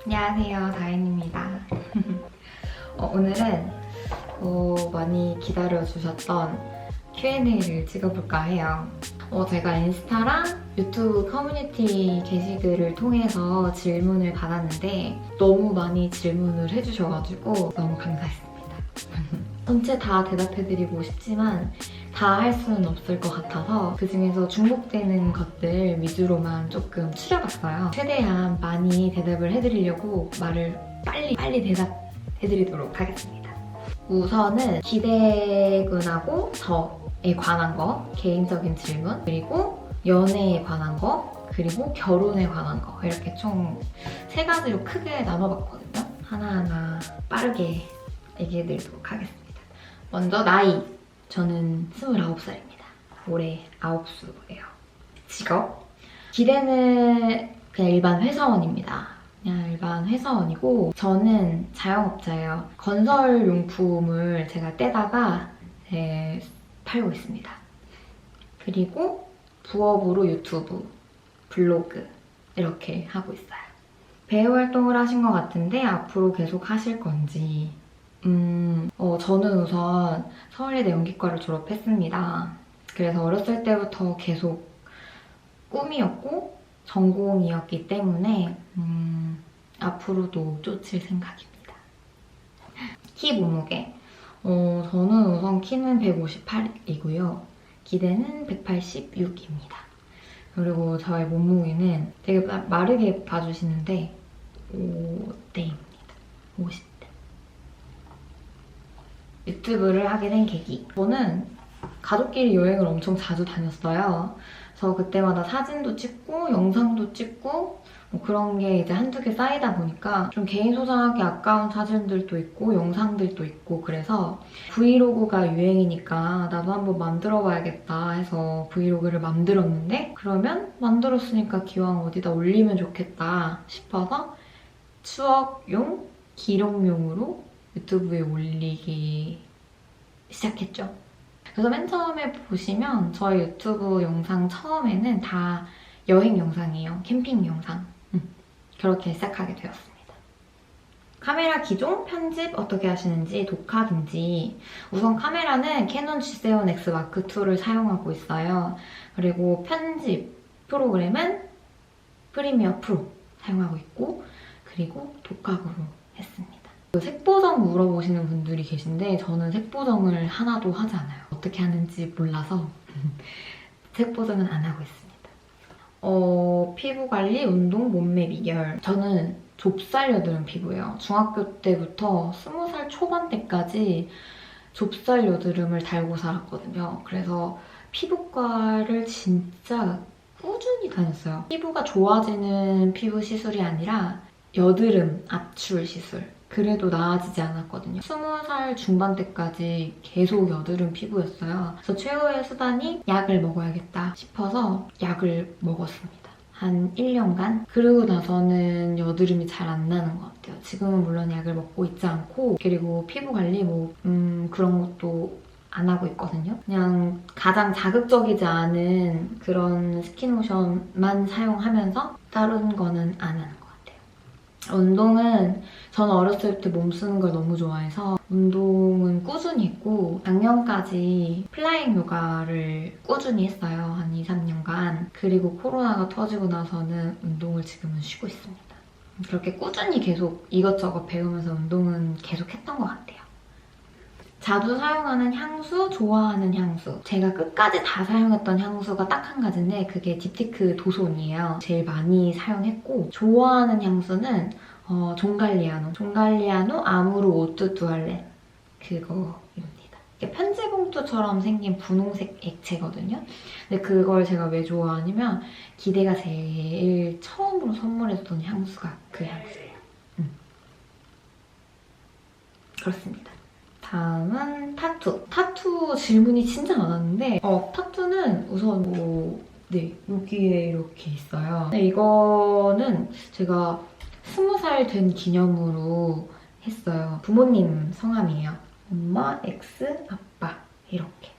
안녕하세요, 다인입니다. 오늘은 많이 기다려주셨던 Q&A를 찍어볼까 해요. 제가 인스타랑 유튜브 커뮤니티 게시글을 통해서 질문을 받았는데 너무 많이 질문을 해주셔가지고 너무 감사했습니다. 전체 다 대답해드리고 싶지만 다 할 수는 없을 것 같아서 그중에서 중복되는 것들 위주로만 조금 추려봤어요. 최대한 많이 대답을 해드리려고 말을 빨리 대답해드리도록 하겠습니다. 우선은 기대군하고 저에 관한 거, 개인적인 질문, 그리고 연애에 관한 거, 그리고 결혼에 관한 거 이렇게 총 3가지로 크게 나눠봤거든요. 하나하나 빠르게 얘기해드리도록 하겠습니다. 먼저 나이. 저는 29살입니다. 올해 9수예요. 직업? 기대는 그냥 일반 회사원입니다. 그냥 일반 회사원이고 저는 자영업자예요. 건설용품을 제가 떼다가 팔고 있습니다. 그리고 부업으로 유튜브, 블로그 이렇게 하고 있어요. 배우 활동을 하신 것 같은데 앞으로 계속 하실 건지 저는 우선 서울예대 연기과를 졸업했습니다. 그래서 어렸을 때부터 계속 꿈이었고 전공이었기 때문에 앞으로도 쫓을 생각입니다. 키 몸무게. 저는 우선 키는 158이고요. 기대는 186입니다. 그리고 저의 몸무게는 되게 마르게 봐주시는데 5대입니다. 50대. 유튜브를 하게 된 계기. 저는 가족끼리 여행을 엄청 자주 다녔어요. 그래서 그때마다 사진도 찍고 영상도 찍고 뭐 그런 게 이제 한두 개 쌓이다 보니까 좀 개인 소장하기 아까운 사진들도 있고 영상들도 있고 그래서 브이로그가 유행이니까 나도 한번 만들어봐야겠다 해서 브이로그를 만들었는데 그러면 만들었으니까 기왕 어디다 올리면 좋겠다 싶어서 추억용, 기록용으로 유튜브에 올리기 시작했죠. 그래서 맨 처음에 보시면 저희 유튜브 영상 처음에는 다 여행 영상이에요. 캠핑 영상. 그렇게 시작하게 되었습니다. 카메라 기종, 편집 어떻게 하시는지, 독학인지. 우선 카메라는 캐논 G7X 마크 2를 사용하고 있어요. 그리고 편집 프로그램은 프리미어 프로 사용하고 있고 그리고 독학으로 했습니다. 색보정 물어보시는 분들이 계신데 저는 색보정을 하나도 하지 않아요. 어떻게 하는지 몰라서 색보정은 안 하고 있습니다. 피부관리, 운동, 몸매 비결. 저는 좁쌀 여드름 피부예요. 중학교 때부터 20살 초반 때까지 좁쌀 여드름을 달고 살았거든요. 그래서 피부과를 진짜 꾸준히 다녔어요. 피부가 좋아지는 피부 시술이 아니라 여드름 압출 시술. 그래도 나아지지 않았거든요. 20살 중반 때까지 계속 여드름 피부였어요. 그래서 최후의 수단이 약을 먹어야겠다 싶어서 약을 먹었습니다. 한 1년간. 그러고 나서는 여드름이 잘 안 나는 것 같아요. 지금은 물론 약을 먹고 있지 않고 그리고 피부 관리 그런 것도 안 하고 있거든요. 그냥 가장 자극적이지 않은 그런 스킨로션만 사용하면서 다른 거는 안 하는 것 같아요. 운동은 저는 어렸을 때 몸 쓰는 걸 너무 좋아해서 운동은 꾸준히 했고 작년까지 플라잉 요가를 꾸준히 했어요. 한 2, 3년간. 그리고 코로나가 터지고 나서는 운동을 지금은 쉬고 있습니다. 그렇게 꾸준히 계속 이것저것 배우면서 운동은 계속 했던 것 같아요. 자주 사용하는 향수, 좋아하는 향수. 제가 끝까지 다 사용했던 향수가 딱 한 가지인데 그게 딥티크 도손이에요. 제일 많이 사용했고 좋아하는 향수는 종갈리아노 아무르 오뚜 두알렛 그거입니다. 이게 편지 봉투처럼 생긴 분홍색 액체거든요. 근데 그걸 제가 왜 좋아하냐면 기대가 제일 처음으로 선물해줬던 향수가 그 향수예요. 그렇습니다. 다음은 타투. 타투 질문이 진짜 많았는데 타투는 우선 여기에 이렇게 있어요. 근데 이거는 제가 20살 된 기념으로 했어요. 부모님 성함이에요. 엄마, X, 아빠 이렇게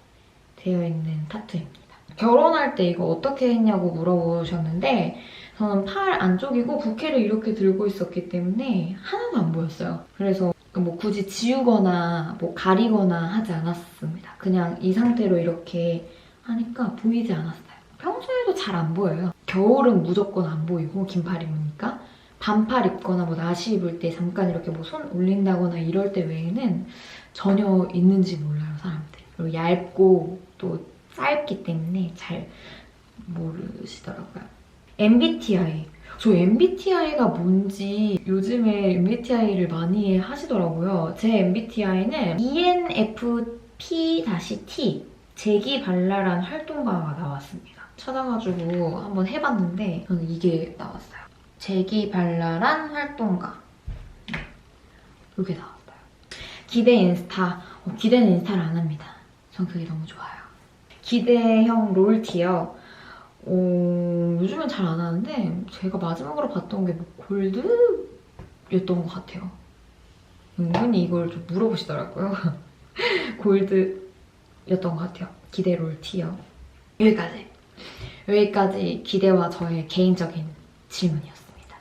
되어 있는 타투입니다. 결혼할 때 이거 어떻게 했냐고 물어보셨는데 저는 팔 안쪽이고 부케를 이렇게 들고 있었기 때문에 하나도 안 보였어요. 그래서 뭐 굳이 지우거나 뭐 가리거나 하지 않았습니다. 그냥 이 상태로 이렇게 하니까 보이지 않았어요. 평소에도 잘 안 보여요. 겨울은 무조건 안 보이고 긴팔 입으니까 반팔 입거나 뭐 나시 입을 때 잠깐 이렇게 뭐 손 올린다거나 이럴 때 외에는 전혀 있는지 몰라요, 사람들이. 그리고 얇고 또 짧기 때문에 잘 모르시더라고요. MBTI. 저 MBTI가 뭔지 요즘에 MBTI를 많이 하시더라고요. 제 MBTI는 ENFP-T 재기발랄한 활동가가 나왔습니다. 찾아가지고 한번 해봤는데 저는 이게 나왔어요. 재기발랄한 활동가. 이게 나왔어요. 기대 인스타. 기대는 인스타를 안 합니다. 전 그게 너무 좋아요. 기대형 롤티어. 요즘엔 잘 안 하는데 제가 마지막으로 봤던 게 뭐 골드였던 것 같아요. 은근히 이걸 좀 물어보시더라고요. 골드였던 것 같아요. 기대 롤티어. 여기까지 기대와 저의 개인적인 질문이었습니다.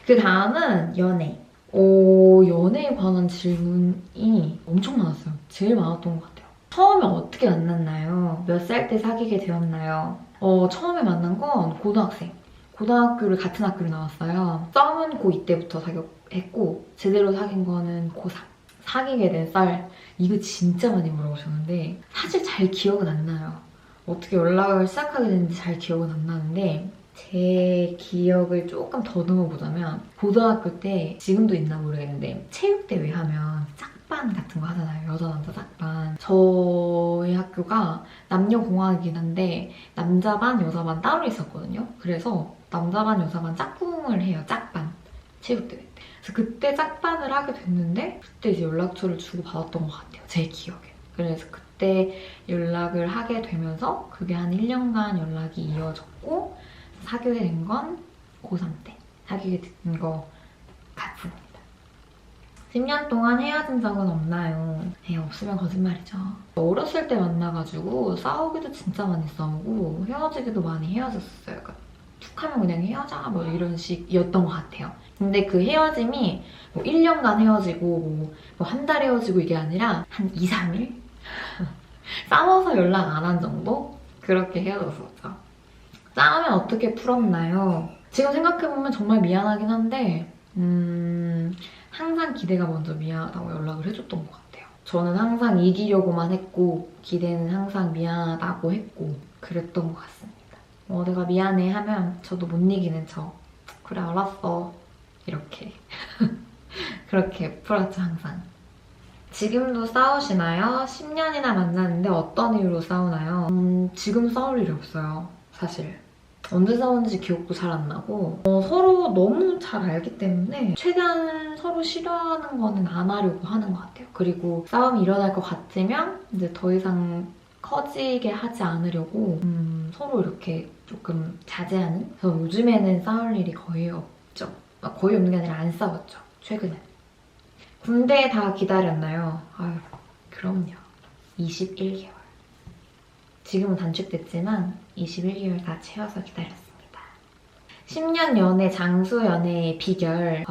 그 다음은 연애. 연애에 관한 질문이 엄청 많았어요. 제일 많았던 것 같아요. 처음에 어떻게 만났나요? 몇 살 때 사귀게 되었나요? 처음에 만난 건 고등학생. 고등학교를 같은 학교를 나왔어요. 썸은 고2 때부터 사귀었고 제대로 사귄 거는 고3. 사귀게 된 쌀. 이거 진짜 많이 물어보셨는데 사실 잘 기억은 안 나요. 어떻게 연락을 시작하게 됐는지 잘 기억은 안 나는데 제 기억을 조금 더듬어보자면 고등학교 때 지금도 있나 모르겠는데 체육대회 하면 짝반 같은 거 하잖아요. 여자 남자 짝반. 저희 학교가 남녀공학이긴 한데 남자 반 여자 반 따로 있었거든요. 그래서 남자 반 여자 반 짝꿍을 해요. 짝반. 체육대회 때. 그래서 그때 짝반을 하게 됐는데 그때 이제 연락처를 주고 받았던 것 같아요. 제 기억에. 그래서 그때 연락을 하게 되면서 그게 한 1년간 연락이 이어졌고 사귀게 된 건 고3 때 사귀게 된 거 같습니다. 10년 동안 헤어진 적은 없나요? 네, 없으면 거짓말이죠. 어렸을 때 만나가지고 싸우기도 진짜 많이 싸우고 헤어지기도 많이 헤어졌어요. 그러니까 툭 하면 그냥 헤어져 뭐 이런 식이었던 것 같아요. 근데 그 헤어짐이 뭐 1년간 헤어지고 뭐 한 달 헤어지고 이게 아니라 한 2, 3일? 싸워서 연락 안 한 정도? 그렇게 헤어졌었죠. 싸우면 어떻게 풀었나요? 지금 생각해보면 정말 미안하긴 한데 항상 기대가 먼저 미안하다고 연락을 해줬던 것 같아요. 저는 항상 이기려고만 했고 기대는 항상 미안하다고 했고 그랬던 것 같습니다. 내가 미안해 하면 저도 못 이기는 척 그래 알았어 이렇게 그렇게 풀었죠 항상. 지금도 싸우시나요? 10년이나 만났는데 어떤 이유로 싸우나요? 지금 싸울 일이 없어요 사실. 언제 싸웠는지 기억도 잘 안 나고 서로 너무 잘 알기 때문에 최대한 서로 싫어하는 거는 안 하려고 하는 것 같아요. 그리고 싸움이 일어날 것 같으면 이제 더 이상 커지게 하지 않으려고 서로 이렇게 조금 자제하는? 그래서 요즘에는 싸울 일이 거의 없죠. 거의 없는 게 아니라 안 싸웠죠. 최근에. 군대 다 기다렸나요? 아유, 그럼요. 21개월. 지금은 단축됐지만 21개월 다 채워서 기다렸습니다. 10년 연애, 장수 연애의 비결.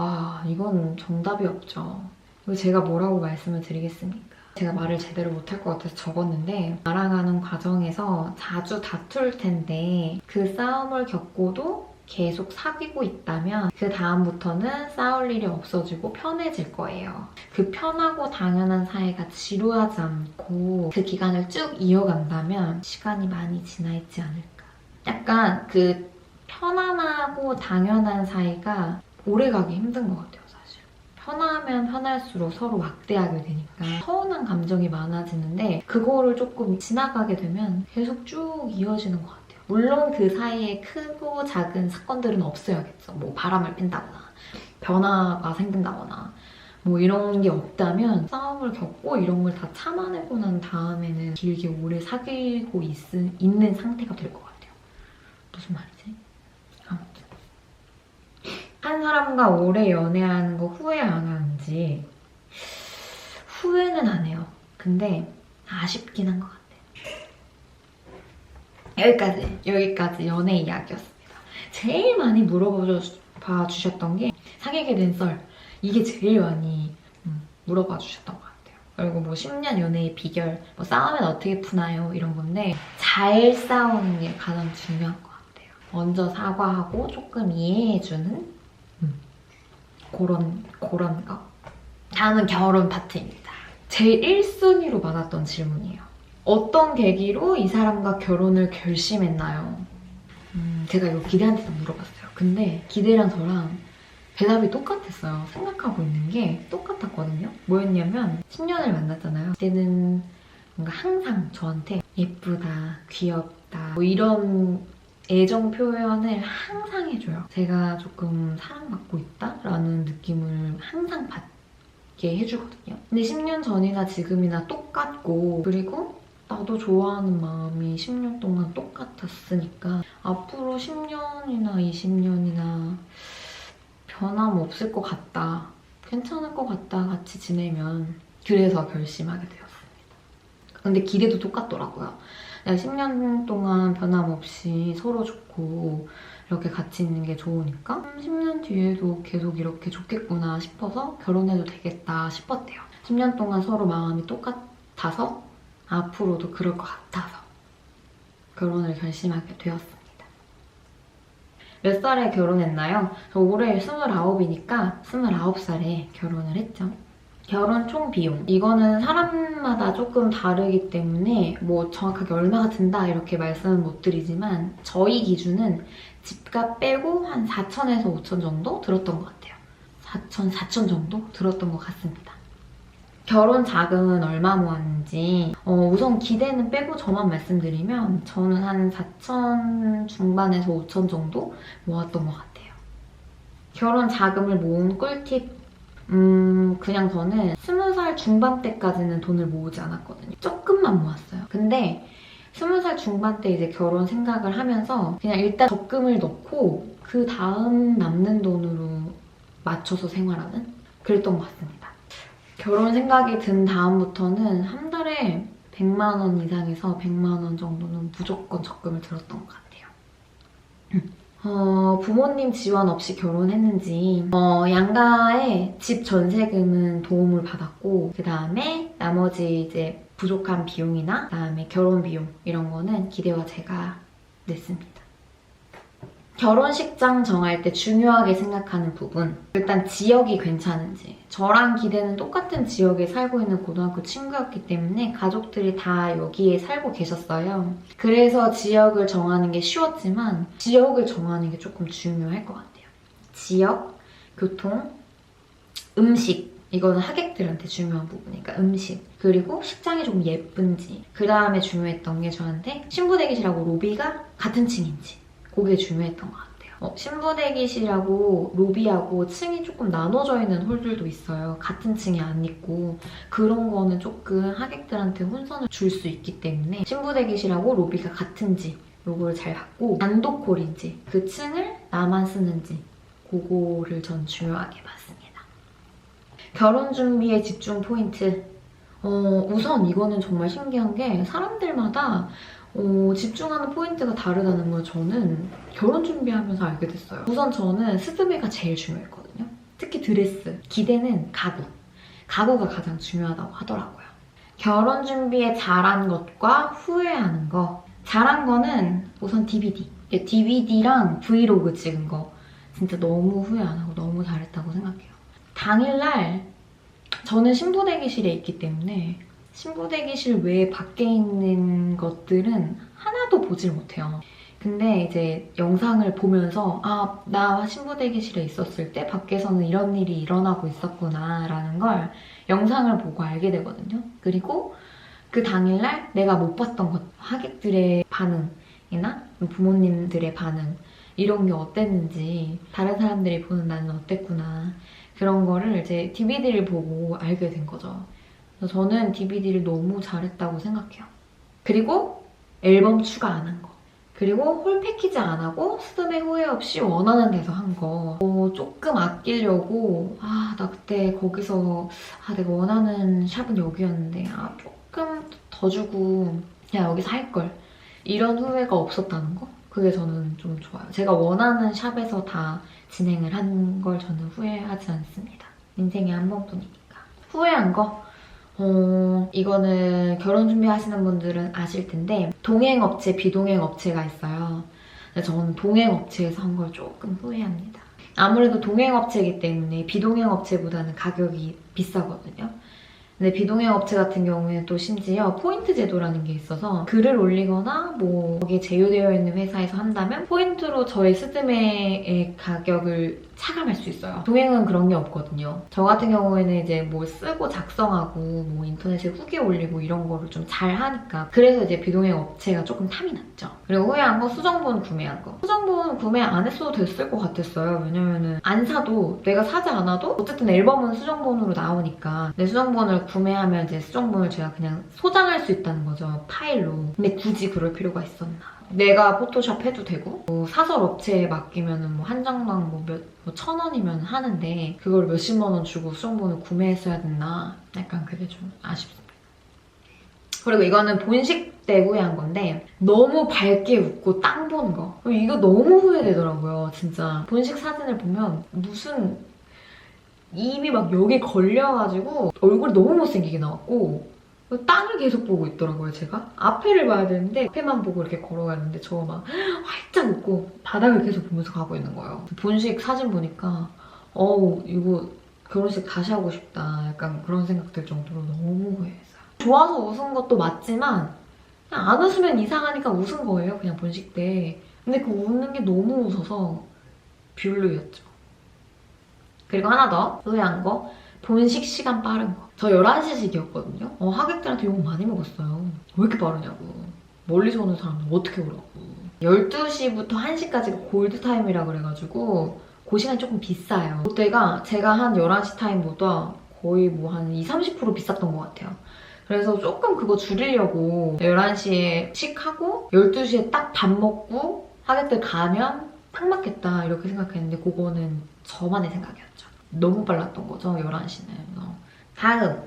이건 정답이 없죠. 이거 제가 뭐라고 말씀을 드리겠습니까? 제가 말을 제대로 못할 것 같아서 적었는데 알아가는 과정에서 자주 다툴 텐데 그 싸움을 겪고도 계속 사귀고 있다면 그 다음부터는 싸울 일이 없어지고 편해질 거예요. 그 편하고 당연한 사이가 지루하지 않고 그 기간을 쭉 이어간다면 시간이 많이 지나 있지 않을까. 약간 그 편안하고 당연한 사이가 오래가기 힘든 것 같아요. 사실. 편하면 편할수록 서로 막대하게 되니까 서운한 감정이 많아지는데 그거를 조금 지나가게 되면 계속 쭉 이어지는 것 같아요. 물론 그 사이에 크고 작은 사건들은 없어야겠죠. 뭐 바람을 핀다거나 변화가 생긴다거나 뭐 이런 게 없다면 싸움을 겪고 이런 걸 다 참아내고 난 다음에는 길게 오래 사귀고 있는 상태가 될 것 같아요. 무슨 말이지? 아무튼 한 사람과 오래 연애하는 거 후회 안 하는지 후회는 안 해요. 근데 아쉽긴 한 것 같아요. 여기까지 연애 이야기였습니다. 제일 많이 물어봐 주셨던 게 사귀게 된 썰. 이게 제일 많이 물어봐 주셨던 것 같아요. 그리고 뭐 10년 연애의 비결, 뭐 싸우면 어떻게 푸나요? 이런 건데 잘 싸우는 게 가장 중요한 것 같아요. 먼저 사과하고 조금 이해해주는 그런 거. 다음은 결혼 파트입니다. 제일 1순위로 받았던 질문이에요. 어떤 계기로 이 사람과 결혼을 결심했나요? 제가 이거 기대한테도 물어봤어요. 근데 기대랑 저랑 대답이 똑같았어요. 생각하고 있는 게 똑같았거든요. 뭐였냐면 10년을 만났잖아요. 그때는 뭔가 항상 저한테 예쁘다, 귀엽다 뭐 이런 애정 표현을 항상 해줘요. 제가 조금 사랑받고 있다라는 느낌을 항상 받게 해주거든요. 근데 10년 전이나 지금이나 똑같고 그리고 나도 좋아하는 마음이 10년 동안 똑같았으니까 앞으로 10년이나 20년이나 변함없을 것 같다. 괜찮을 것 같다. 같이 지내면. 그래서 결심하게 되었습니다. 근데 기대도 똑같더라고요. 내가 10년 동안 변함없이 서로 좋고 이렇게 같이 있는 게 좋으니까 10년 뒤에도 계속 이렇게 좋겠구나 싶어서 결혼해도 되겠다 싶었대요. 10년 동안 서로 마음이 똑같아서 앞으로도 그럴 것 같아서 결혼을 결심하게 되었습니다. 몇 살에 결혼했나요? 저 올해 29이니까 29살에 결혼을 했죠. 결혼 총 비용. 이거는 사람마다 조금 다르기 때문에 뭐 정확하게 얼마가 든다 이렇게 말씀은 못 드리지만 저희 기준은 집값 빼고 한 4천에서 5천 정도 들었던 것 같아요. 4천 정도 들었던 것 같습니다. 결혼 자금은 얼마 모았는지 우선 기대는 빼고 저만 말씀드리면 저는 한 4천 중반에서 5천 정도 모았던 것 같아요. 결혼 자금을 모은 꿀팁 그냥 저는 20살 중반 때까지는 돈을 모으지 않았거든요. 조금만 모았어요. 근데 20살 중반 때 이제 결혼 생각을 하면서 그냥 일단 적금을 넣고 그 다음 남는 돈으로 맞춰서 생활하는 그랬던 것 같습니다. 결혼 생각이 든 다음부터는 한 달에 100만 원 이상에서 100만 원 정도는 무조건 적금을 들었던 것 같아요. 부모님 지원 없이 결혼했는지 양가의 집 전세금은 도움을 받았고 그 다음에 나머지 이제 부족한 비용이나 그다음에 결혼 비용 이런 거는 기대와 제가 냈습니다. 결혼식장 정할 때 중요하게 생각하는 부분 일단 지역이 괜찮은지 저랑 기대는 똑같은 지역에 살고 있는 고등학교 친구였기 때문에 가족들이 다 여기에 살고 계셨어요. 그래서 지역을 정하는 게 쉬웠지만 지역을 정하는 게 조금 중요할 것 같아요. 지역, 교통, 음식 이거는 하객들한테 중요한 부분이니까 음식 그리고 식장이 좀 예쁜지 그 다음에 중요했던 게 저한테 신부 대기실하고 로비가 같은 층인지 그게 중요했던 것 같아요. 신부 대기실하고 로비하고 층이 조금 나눠져 있는 홀들도 있어요. 같은 층이 안 있고 그런 거는 조금 하객들한테 혼선을 줄 수 있기 때문에 신부 대기실하고 로비가 같은지 요거를 잘 봤고 단독홀인지 그 층을 나만 쓰는지 그거를 전 중요하게 봤습니다. 결혼 준비의 집중 포인트 우선 이거는 정말 신기한 게 사람들마다 집중하는 포인트가 다르다는 걸 저는 결혼 준비하면서 알게 됐어요. 우선 저는 스드메가 제일 중요했거든요. 특히 드레스, 기대는 가구. 가구가 가장 중요하다고 하더라고요. 결혼 준비에 잘한 것과 후회하는 거. 잘한 거는 우선 DVD. DVD랑 브이로그 찍은 거 진짜 너무 후회 안 하고 너무 잘했다고 생각해요. 당일날 저는 신부 대기실에 있기 때문에 신부 대기실 외에 밖에 있는 것들은 하나도 보질 못해요. 근데 이제 영상을 보면서 나 신부 대기실에 있었을 때 밖에서는 이런 일이 일어나고 있었구나 라는 걸 영상을 보고 알게 되거든요. 그리고 그 당일날 내가 못 봤던 것, 하객들의 반응이나 부모님들의 반응 이런 게 어땠는지 다른 사람들이 보는 나는 어땠구나 그런 거를 이제 DVD를 보고 알게 된 거죠. 그래서 저는 DVD를 너무 잘했다고 생각해요. 그리고 앨범 추가 안 한 거. 그리고 홀 패키지 안 하고 스드메 후회 없이 원하는 데서 한 거. 조금 아끼려고 나 그때 거기서 내가 원하는 샵은 여기였는데 조금 더 주고 그냥 여기서 할 걸. 이런 후회가 없었다는 거. 그게 저는 좀 좋아요. 제가 원하는 샵에서 다 진행을 한 걸 저는 후회하지 않습니다. 인생에 한 번뿐이니까. 후회한 거? 이거는 결혼 준비하시는 분들은 아실 텐데 동행업체, 비동행업체가 있어요. 근데 저는 동행업체에서 한 걸 조금 후회합니다. 아무래도 동행업체이기 때문에 비동행업체보다는 가격이 비싸거든요. 근데 비동행업체 같은 경우에는 또 심지어 포인트 제도라는 게 있어서 글을 올리거나 뭐 거기에 제휴되어 있는 회사에서 한다면 포인트로 저희 스드메의 가격을 차감할 수 있어요. 동행은 그런 게 없거든요. 저 같은 경우에는 이제 뭐 쓰고 작성하고 뭐 인터넷에 후기 올리고 이런 거를 좀 잘 하니까 그래서 이제 비동행 업체가 조금 탐이 났죠. 그리고 후회한 거 수정본 구매한 거. 수정본 구매 안 했어도 됐을 것 같았어요. 왜냐면은 안 사도 내가 사지 않아도 어쨌든 앨범은 수정본으로 나오니까 내 수정본을 구매하면 이제 수정본을 제가 그냥 소장할 수 있다는 거죠. 파일로. 근데 굳이 그럴 필요가 있었나. 내가 포토샵 해도 되고 뭐 사설 업체에 맡기면은 뭐 한 장당 뭐 1,000원이면 하는데 그걸 몇십만 원 주고 수정본을 구매했어야 됐나 약간 그게 좀 아쉽습니다. 그리고 이거는 본식 때 후회한 건데 너무 밝게 웃고 땅 보는 거 이거 너무 후회되더라고요. 진짜 본식 사진을 보면 무슨 입이 막 여기 걸려가지고 얼굴이 너무 못생기게 나왔고 땅을 계속 보고 있더라고요, 제가. 앞에를 봐야 되는데 앞에만 보고 이렇게 걸어가는데 저 막 활짝 웃고 바닥을 계속 보면서 가고 있는 거예요. 본식 사진 보니까 어우 이거 결혼식 다시 하고 싶다 약간 그런 생각 들 정도로 너무 후회했어요. 좋아서 웃은 것도 맞지만 그냥 안 웃으면 이상하니까 웃은 거예요, 그냥 본식 때. 근데 그 웃는 게 너무 웃어서 별로였죠. 그리고 하나 더 후회한 거 본식 시간 빠른 거. 저 11시식이었거든요. 하객들한테 욕 많이 먹었어요. 왜 이렇게 빠르냐고. 멀리서 오는 사람들 어떻게 오라고. 12시부터 1시까지가 골드타임이라 그래가지고 그 시간이 조금 비싸요. 그때가 제가 한 11시 타임보다 거의 뭐 한 20, 30% 비쌌던 것 같아요. 그래서 조금 그거 줄이려고 11시에 식하고 12시에 딱 밥 먹고 하객들 가면 딱 맞겠다 이렇게 생각했는데 그거는 저만의 생각이었죠. 너무 빨랐던 거죠, 11시는. 다음!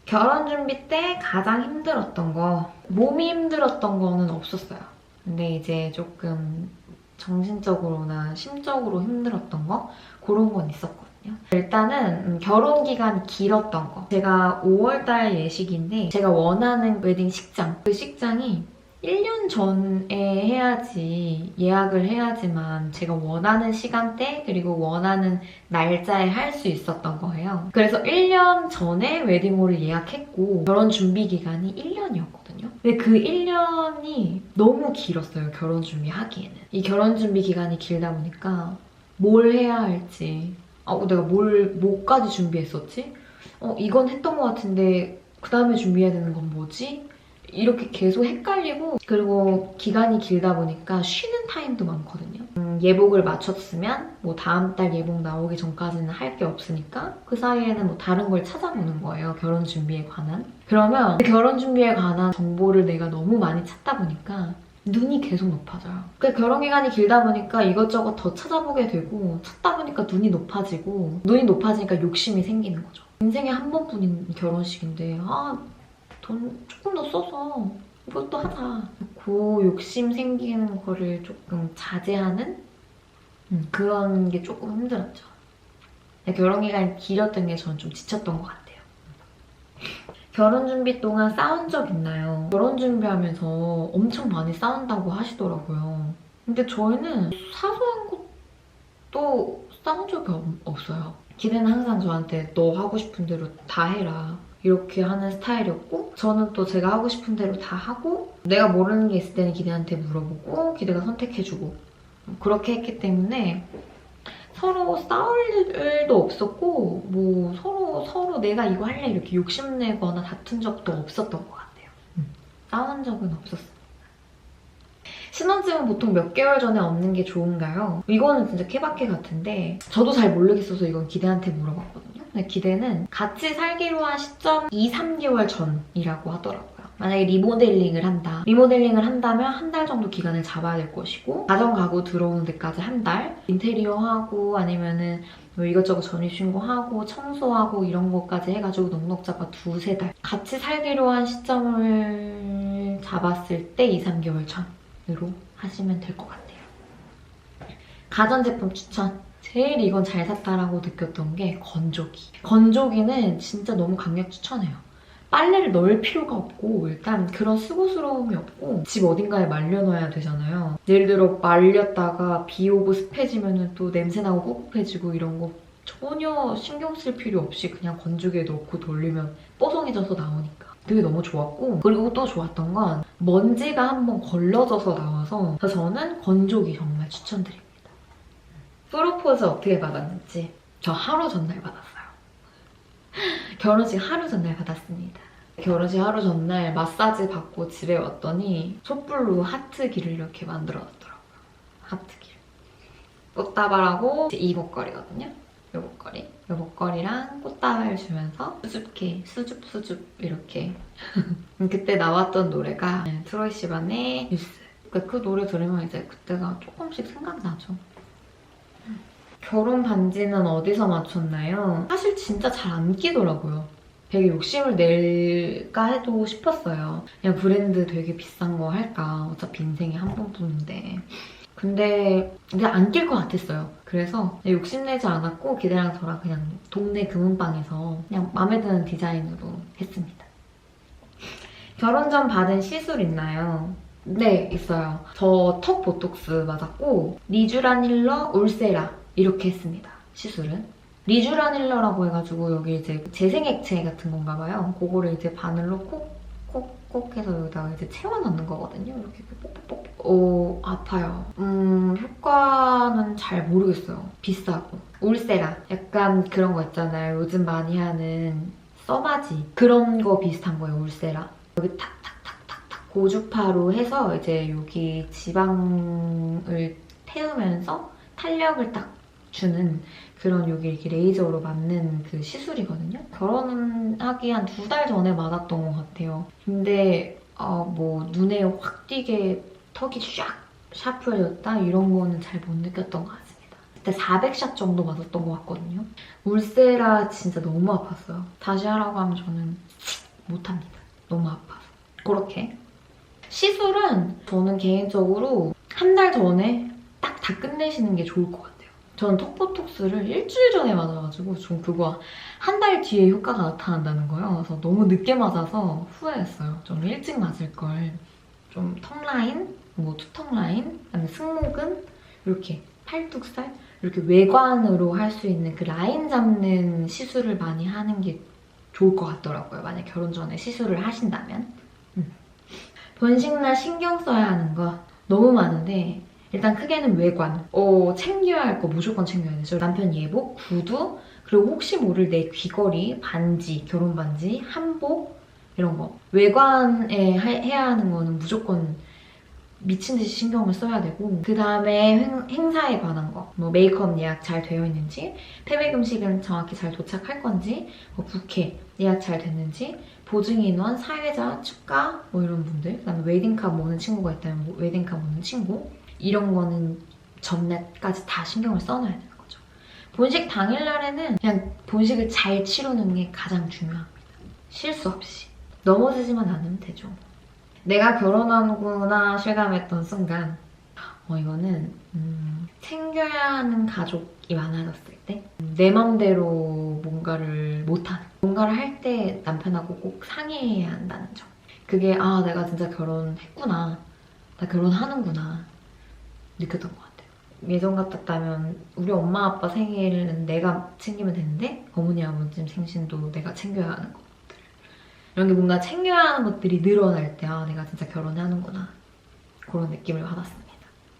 결혼 준비 때 가장 힘들었던 거. 몸이 힘들었던 거는 없었어요. 근데 이제 조금 정신적으로나 심적으로 힘들었던 거? 그런 건 있었거든요. 일단은 결혼 기간이 길었던 거. 제가 5월달 예식인데 제가 원하는 웨딩 식장. 그 식장이 1년 전에 해야지 예약을 해야지만 제가 원하는 시간대 그리고 원하는 날짜에 할 수 있었던 거예요. 그래서 1년 전에 웨딩홀을 예약했고 결혼 준비 기간이 1년이었거든요. 근데 그 1년이 너무 길었어요, 결혼 준비하기에는. 이 결혼 준비 기간이 길다 보니까 뭘 해야 할지 내가 뭐까지 준비했었지? 이건 했던 것 같은데 그 다음에 준비해야 되는 건 뭐지? 이렇게 계속 헷갈리고 그리고 기간이 길다 보니까 쉬는 타임도 많거든요. 예복을 맞췄으면 뭐 다음 달 예복 나오기 전까지는 할 게 없으니까 그 사이에는 뭐 다른 걸 찾아보는 거예요. 결혼 준비에 관한. 그러면 결혼 준비에 관한 정보를 내가 너무 많이 찾다 보니까 눈이 계속 높아져요. 그 결혼 기간이 길다 보니까 이것저것 더 찾아보게 되고 찾다 보니까 눈이 높아지고 눈이 높아지니까 욕심이 생기는 거죠. 인생에 한 번뿐인 결혼식인데 돈 조금 더 써서 이것도 하자. 그 욕심 생기는 거를 조금 자제하는 그런 게 조금 힘들었죠. 결혼 기간이 길었던 게 저는 좀 지쳤던 것 같아요. 결혼 준비 동안 싸운 적 있나요? 결혼 준비하면서 엄청 많이 싸운다고 하시더라고요. 근데 저희는 사소한 것도 싸운 적이 없어요. 기대는 항상 저한테 너 하고 싶은 대로 다 해라. 이렇게 하는 스타일이었고 저는 또 제가 하고 싶은 대로 다 하고 내가 모르는 게 있을 때는 기대한테 물어보고 기대가 선택해주고 그렇게 했기 때문에 서로 싸울 일도 없었고 뭐 서로 내가 이거 할래 이렇게 욕심내거나 다툰 적도 없었던 것 같아요. 싸운 적은 없었어요. 신혼집은 보통 몇 개월 전에 얻는 게 좋은가요? 이거는 진짜 케바케 같은데 저도 잘 모르겠어서 이건 기대한테 물어봤거든요. 근데 기대는 같이 살기로 한 시점 2, 3개월 전이라고 하더라고요. 만약에 리모델링을 한다. 리모델링을 한다면 한 달 정도 기간을 잡아야 될 것이고 가정 가구 들어오는 데까지 한 달. 인테리어 하고 아니면은 뭐 이것저것 전입신고하고 청소하고 이런 것까지 해가지고 넉넉 잡아 2, 3달. 같이 살기로 한 시점을 잡았을 때 2, 3개월 전으로 하시면 될 것 같아요. 가전제품 추천! 제일 이건 잘 샀다라고 느꼈던 게 건조기. 건조기는 진짜 너무 강력 추천해요. 빨래를 넣을 필요가 없고 일단 그런 수고스러움이 없고 집 어딘가에 말려놔야 되잖아요. 예를 들어 말렸다가 비 오고 습해지면 또 냄새나고 꿉꿉해지고 이런 거 전혀 신경 쓸 필요 없이 그냥 건조기에 넣고 돌리면 뽀송해져서 나오니까 그게 너무 좋았고, 그리고 또 좋았던 건 먼지가 한번 걸러져서 나와서 그래서 저는 건조기 정말 추천드립니다. 프로포즈 어떻게 받았는지 저 하루 전날 받았어요. 결혼식 하루 전날 받았습니다. 결혼식 하루 전날 마사지 받고 집에 왔더니 촛불로 하트기를 이렇게 만들어놨더라고요. 하트기를. 꽃다발하고 이 목걸이거든요. 이 목걸이. 이 목걸이랑 꽃다발 주면서 수줍게 수줍 이렇게. 그때 나왔던 노래가 트로이 시반의 뉴스. 그 노래 들으면 이제 그때가 조금씩 생각나죠. 결혼 반지는 어디서 맞췄나요? 사실 진짜 잘 안 끼더라고요. 되게 욕심을 낼까 해도 싶었어요. 그냥 브랜드 되게 비싼 거 할까. 어차피 인생에 한 번뿐인데. 근데 안 낄 것 같았어요. 그래서 욕심내지 않았고 기대랑 저랑 그냥 동네 금은방에서 그냥 마음에 드는 디자인으로 했습니다. 결혼 전 받은 시술 있나요? 네, 있어요. 저 턱 보톡스 맞았고 리쥬라닐러 울세라 이렇게 했습니다. 시술은. 리쥬라닐러라고 해가지고 여기 이제 재생액체 같은 건가 봐요. 그거를 이제 바늘로 콕콕콕 해서 여기다가 이제 채워넣는 거거든요. 이렇게 뽁뽁. 아파요. 효과는 잘 모르겠어요. 비싸고. 울세라. 약간 그런 거 있잖아요. 요즘 많이 하는 써바지. 그런 거 비슷한 거예요, 울세라. 여기 탁탁탁탁탁 고주파로 해서 이제 여기 지방을 태우면서 탄력을 딱 주는 그런 여기 이렇게 레이저로 맞는 그 시술이거든요. 결혼하기 한 2달 전에 맞았던 것 같아요. 근데 뭐 눈에 확 띄게 턱이 샥 샤프해졌다 이런 거는 잘 못 느꼈던 것 같습니다. 그때 400샷 정도 맞았던 것 같거든요. 울세라 진짜 너무 아팠어요. 다시 하라고 하면 저는 못합니다. 너무 아파서. 그렇게. 시술은 저는 개인적으로 한 달 전에 딱 다 끝내시는 게 좋을 것 같아요. 저는 턱보톡스를 일주일 전에 맞아가지고 좀 그거 한 달 뒤에 효과가 나타난다는 거예요. 그래서 너무 늦게 맞아서 후회했어요. 좀 일찍 맞을 걸. 좀 턱라인, 뭐 투턱 라인, 그다음에 승모근, 이렇게 팔뚝살 이렇게 외관으로 할 수 있는 그 라인 잡는 시술을 많이 하는 게 좋을 것 같더라고요. 만약 결혼 전에 시술을 하신다면. 번식날 신경 써야 하는 거 너무 많은데 일단 크게는 외관. 챙겨야 할 거 무조건 챙겨야 되죠. 남편 예복, 구두, 그리고 혹시 모를 내 귀걸이, 반지, 결혼 반지, 한복 이런 거. 외관에 해야 하는 거는 무조건 미친 듯이 신경을 써야 되고 그 다음에 행사에 관한 거. 뭐 메이크업 예약 잘 되어 있는지, 태백 음식은 정확히 잘 도착할 건지, 뭐 부케 예약 잘 됐는지, 보증 인원, 사회자, 축가 뭐 이런 분들. 그 다음에 웨딩카드 오는 친구가 있다면 뭐 웨딩카드 오는 친구. 이런 거는 전날까지 다 신경을 써놔야 되는 거죠. 본식 당일날에는 그냥 본식을 잘 치르는 게 가장 중요합니다. 실수 없이. 넘어지지만 않으면 되죠. 내가 결혼하는구나 실감했던 순간 이거는 챙겨야 하는 가족이 많아졌을 때 내 맘대로 뭔가를 못하는 뭔가를 할 때 남편하고 꼭 상의해야 한다는 점. 그게 내가 진짜 결혼했구나. 나 결혼하는구나. 느꼈던 것 같아요. 예전 같았다면 우리 엄마 아빠 생일은 내가 챙기면 되는데 어머니 아버지 생신도 내가 챙겨야 하는 것들. 이런 게 뭔가 챙겨야 하는 것들이 늘어날 때 내가 진짜 결혼하는구나. 그런 느낌을 받았습니다.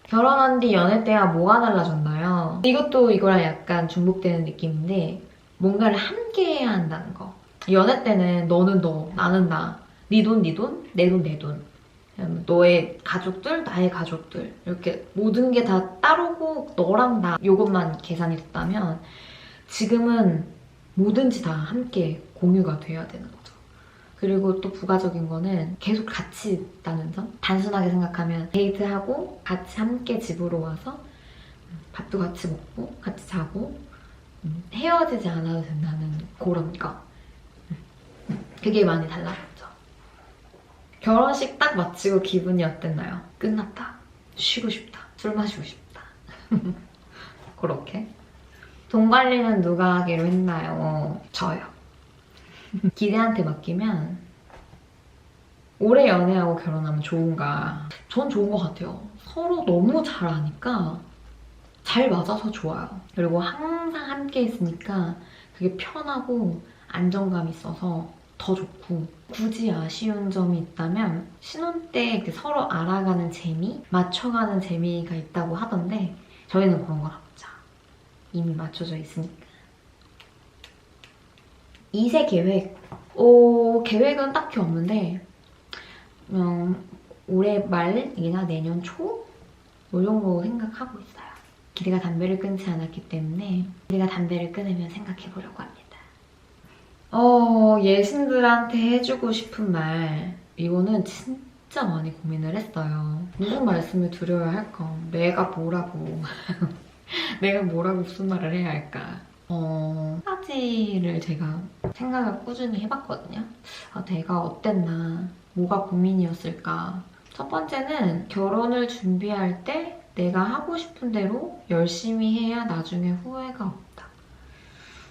결혼한 뒤 연애 때와 뭐가 달라졌나요? 이것도 이거랑 약간 중복되는 느낌인데 뭔가를 함께 해야 한다는 거. 연애 때는 너는 너, 나는 나, 네 돈, 네 돈, 내 돈, 내 돈. 너의 가족들, 나의 가족들 이렇게 모든 게 다 따로고 너랑 나 이것만 계산이 됐다면 지금은 뭐든지 다 함께 공유가 돼야 되는 거죠. 그리고 또 부가적인 거는 계속 같이 있다는 점. 단순하게 생각하면 데이트하고 같이 함께 집으로 와서 밥도 같이 먹고 같이 자고 헤어지지 않아도 된다는 그런 거. 그게 많이 달라졌죠. 결혼식 딱 마치고 기분이 어땠나요? 끝났다. 쉬고 싶다. 술 마시고 싶다. 그렇게. 돈 관리는 누가 하기로 했나요? 저요. 기대한테 맡기면 오래 연애하고 결혼하면 좋은가? 전 좋은 것 같아요. 서로 너무 잘 아니까 잘 맞아서 좋아요. 그리고 항상 함께 있으니까 그게 편하고 안정감 있어서 더 좋고, 굳이 아쉬운 점이 있다면 신혼 때 서로 알아가는 재미? 맞춰가는 재미가 있다고 하던데 저희는 그런 건 없죠. 이미 맞춰져 있으니까. 2세 계획? 계획은 딱히 없는데 올해 말이나 내년 초? 이 정도 생각하고 있어요. 기대가 담배를 끊지 않았기 때문에 기대가 담배를 끊으면 생각해보려고 합니다. 예신들한테 해주고 싶은 말, 이거는 진짜 많이 고민을 했어요. 무슨 말씀을 드려야 할까? 내가 뭐라고 내가 뭐라고 무슨 말을 해야 할까? 한 가지를 제가 생각을 꾸준히 해봤거든요. 내가 어땠나? 뭐가 고민이었을까? 첫 번째는 결혼을 준비할 때 내가 하고 싶은 대로 열심히 해야 나중에 후회가 없다.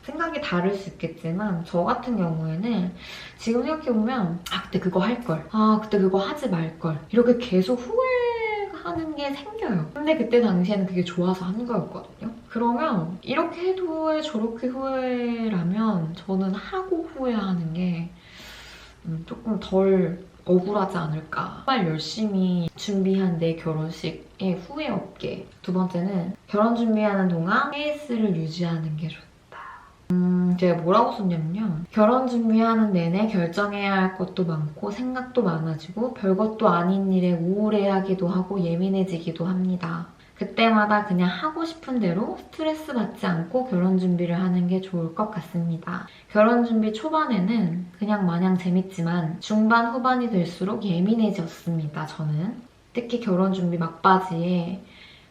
생각이 다를 수 있겠지만 저 같은 경우에는 지금 생각해보면 그때 그거 할걸, 그때 그거 하지 말걸, 이렇게 계속 후회하는 게 생겨요. 근데 그때 당시에는 그게 좋아서 한 거였거든요. 그러면 이렇게 해도 후회, 저렇게 후회라면 저는 하고 후회하는 게 조금 덜 억울하지 않을까. 정말 열심히 준비한 내 결혼식에 후회 없게. 두 번째는 결혼 준비하는 동안 페이스를 유지하는 게 좋다. 제가 뭐라고 썼냐면요. 결혼 준비하는 내내 결정해야 할 것도 많고 생각도 많아지고 별것도 아닌 일에 우울해하기도 하고 예민해지기도 합니다. 그때마다 그냥 하고 싶은 대로 스트레스 받지 않고 결혼 준비를 하는 게 좋을 것 같습니다. 결혼 준비 초반에는 그냥 마냥 재밌지만 중반 후반이 될수록 예민해졌습니다. 저는 특히 결혼 준비 막바지에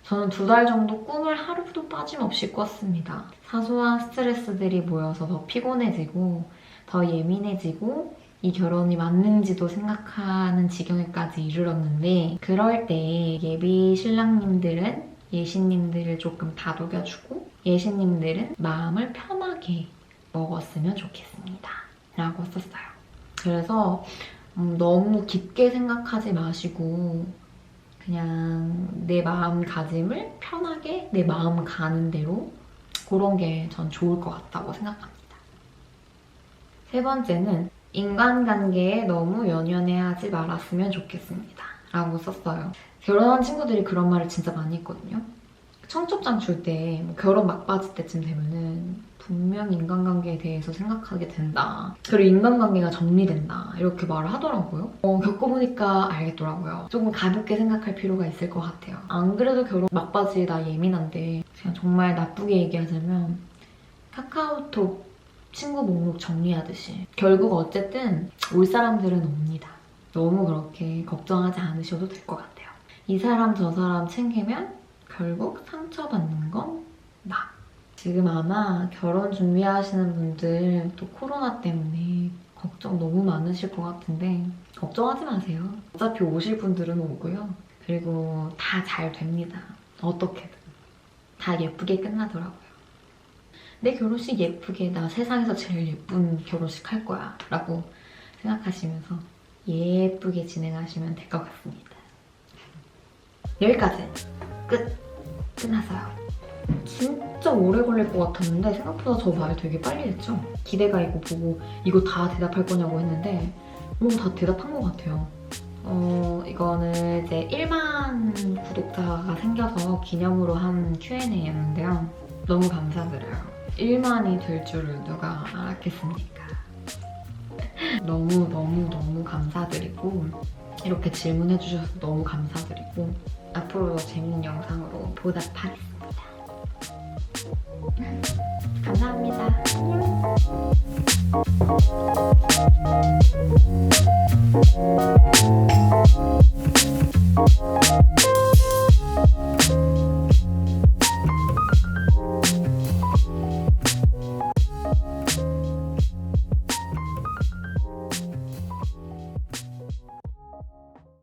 저는 2달 정도 꿈을 하루도 빠짐없이 꿨습니다. 사소한 스트레스들이 모여서 더 피곤해지고 더 예민해지고 이 결혼이 맞는지도 생각하는 지경에까지 이르렀는데, 그럴 때 예비 신랑님들은 예신님들을 조금 다독여주고 예신님들은 마음을 편하게 먹었으면 좋겠습니다. 라고 썼어요. 그래서 너무 깊게 생각하지 마시고 그냥 내 마음가짐을 편하게 내 마음 가는 대로, 그런 게 전 좋을 것 같다고 생각합니다. 세 번째는 인간관계에 너무 연연해하지 말았으면 좋겠습니다. 라고 썼어요. 결혼한 친구들이 그런 말을 진짜 많이 했거든요. 청첩장 줄 때 결혼 막바지 때쯤 되면은 분명히 인간관계에 대해서 생각하게 된다. 그리고 인간관계가 정리된다. 이렇게 말을 하더라고요. 겪어보니까 알겠더라고요. 조금 가볍게 생각할 필요가 있을 것 같아요. 안 그래도 결혼 막바지에 나 예민한데, 그냥 정말 나쁘게 얘기하자면 카카오톡 친구 목록 정리하듯이 결국 어쨌든 올 사람들은 옵니다. 너무 그렇게 걱정하지 않으셔도 될 것 같아요. 이 사람 저 사람 챙기면 결국 상처받는 건 나. 지금 아마 결혼 준비하시는 분들 또 코로나 때문에 걱정 너무 많으실 것 같은데 걱정하지 마세요. 어차피 오실 분들은 오고요. 그리고 다 잘 됩니다. 어떻게든. 다 예쁘게 끝나더라고요. 내 결혼식 예쁘게, 나 세상에서 제일 예쁜 결혼식 할 거야 라고 생각하시면서 예쁘게 진행하시면 될 것 같습니다. 여기까지 끝났어요. 진짜 오래 걸릴 것 같았는데 생각보다 저 말 되게 빨리 했죠? 기대가 이거 보고 이거 다 대답할 거냐고 했는데 다 대답한 것 같아요. 이거는 이제 1만 구독자가 생겨서 기념으로 한 Q&A였는데요. 너무 감사드려요. 1만이 될 줄을 누가 알았겠습니까? 너무 감사드리고, 이렇게 질문해주셔서 너무 감사드리고, 앞으로 재밌는 영상으로 보답하겠습니다. 감사합니다. 안녕.